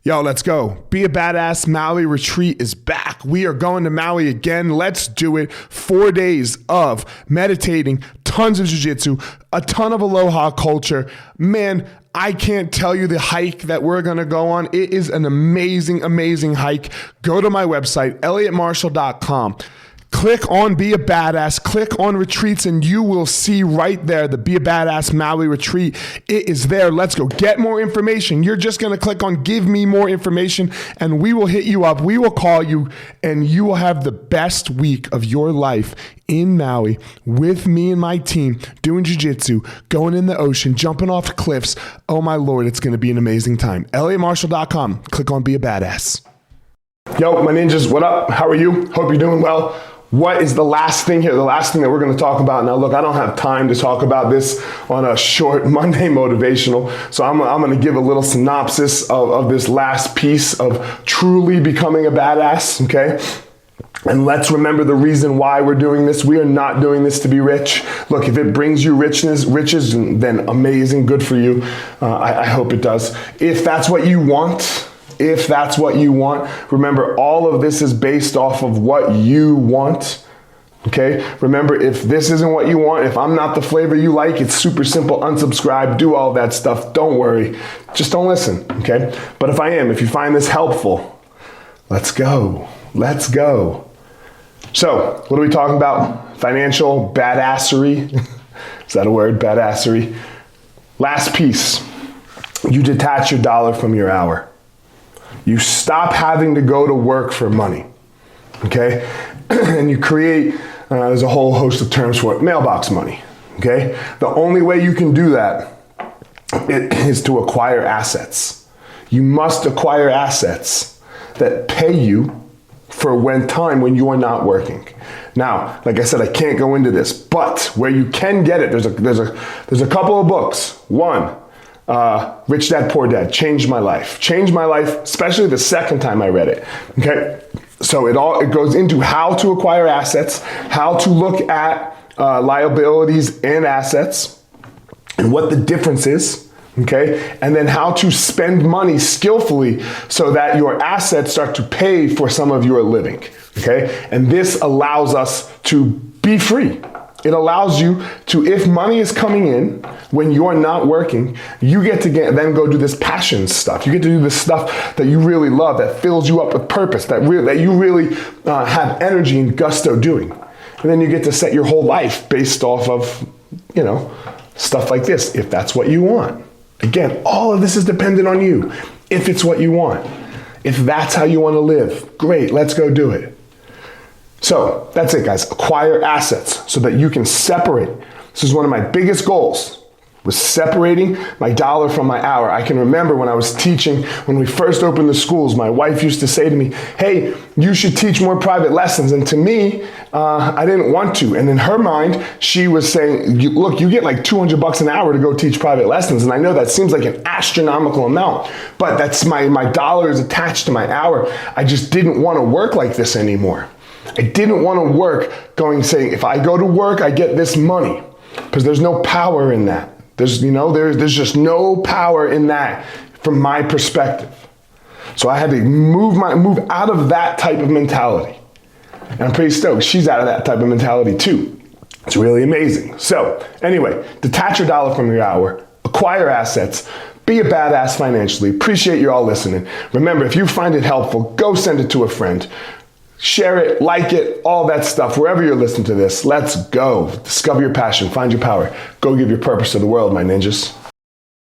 Yo, let's go. Be a Badass Maui retreat is back. We are going to Maui again. Let's do it. 4 days of meditating, tons of jiu-jitsu, a ton of aloha culture. Man, I can't tell you the hike that we're going to go on. It is an amazing, amazing hike. Go to my website, elliottmarshall.com. Click on Be a Badass, click on retreats, and you will see right there the Be a Badass Maui retreat. It is there. Let's go. Get more information. You're just going to click on Give Me More Information, and we will hit you up. We will call you, and you will have the best week of your life in Maui with me and my team doing jiu-jitsu, going in the ocean, jumping off cliffs. Oh my Lord, it's going to be an amazing time. elliottmarshall.com. Click on Be a Badass. Yo, my ninjas, what up? How are you? Hope you're doing well. What is the last thing here? The last thing that we're going to talk about. Now, look, I don't have time to talk about this on a short Monday motivational, so I'm going to give a little synopsis of this last piece of truly becoming a badass, okay? And let's remember the reason why we're doing this. We are not doing this to be rich. Look, if it brings you riches, then amazing, good for you. I hope it does. If that's what you want, remember, all of this is based off of what you want, okay? Remember, if this isn't what you want, if I'm not the flavor you like, it's super simple. Unsubscribe, do all that stuff. Don't worry. Just don't listen, okay? But if I am, if you find this helpful, let's go. Let's go. So, what are we talking about? Financial badassery. Is that a word? Badassery. Last piece. You detach your dollar from your hour. You stop having to go to work for money, okay? And you create, there's a whole host of terms for it, mailbox money, okay? The only way you can do that is to acquire assets. You must acquire assets that pay you for when you are not working. Now, like I said, I can't go into this, but where you can get it, there's a couple of books. One, Rich Dad, Poor Dad, changed my life, especially the second time I read it, okay? So it goes into how to acquire assets, how to look at liabilities and assets, and what the difference is, okay? And then how to spend money skillfully so that your assets start to pay for some of your living, okay? And this allows us to be free. It allows you to, if money is coming in when you're not working, you get to then go do this passion stuff. You get to do this stuff that you really love, that fills you up with purpose, that you really have energy and gusto doing. And then you get to set your whole life based off of, stuff like this, if that's what you want. Again, all of this is dependent on you. If it's what you want, if that's how you want to live, great, let's go do it. So that's it, guys. Acquire assets so that you can separate. This is one of my biggest goals, was separating my dollar from my hour. I can remember when I was teaching, when we first opened the schools, my wife used to say to me, hey, you should teach more private lessons. And to me, I didn't want to. And in her mind, she was saying, look, you get like $200 an hour to go teach private lessons. And I know that seems like an astronomical amount, but that's my dollar is attached to my hour. I just didn't want to work like this anymore. I didn't want to work saying, if I go to work, I get this money, because there's no power in that. There's just no power in that from my perspective. So I had to move out of that type of mentality. And I'm pretty stoked she's out of that type of mentality too. It's really amazing. So anyway, detach your dollar from your hour, acquire assets, be a badass financially. Appreciate you all listening. Remember, if you find it helpful, go send it to a friend. Share it, like it, all that stuff, wherever you're listening to this. Let's go. Discover your passion, find your power. Go give your purpose to the world, my ninjas.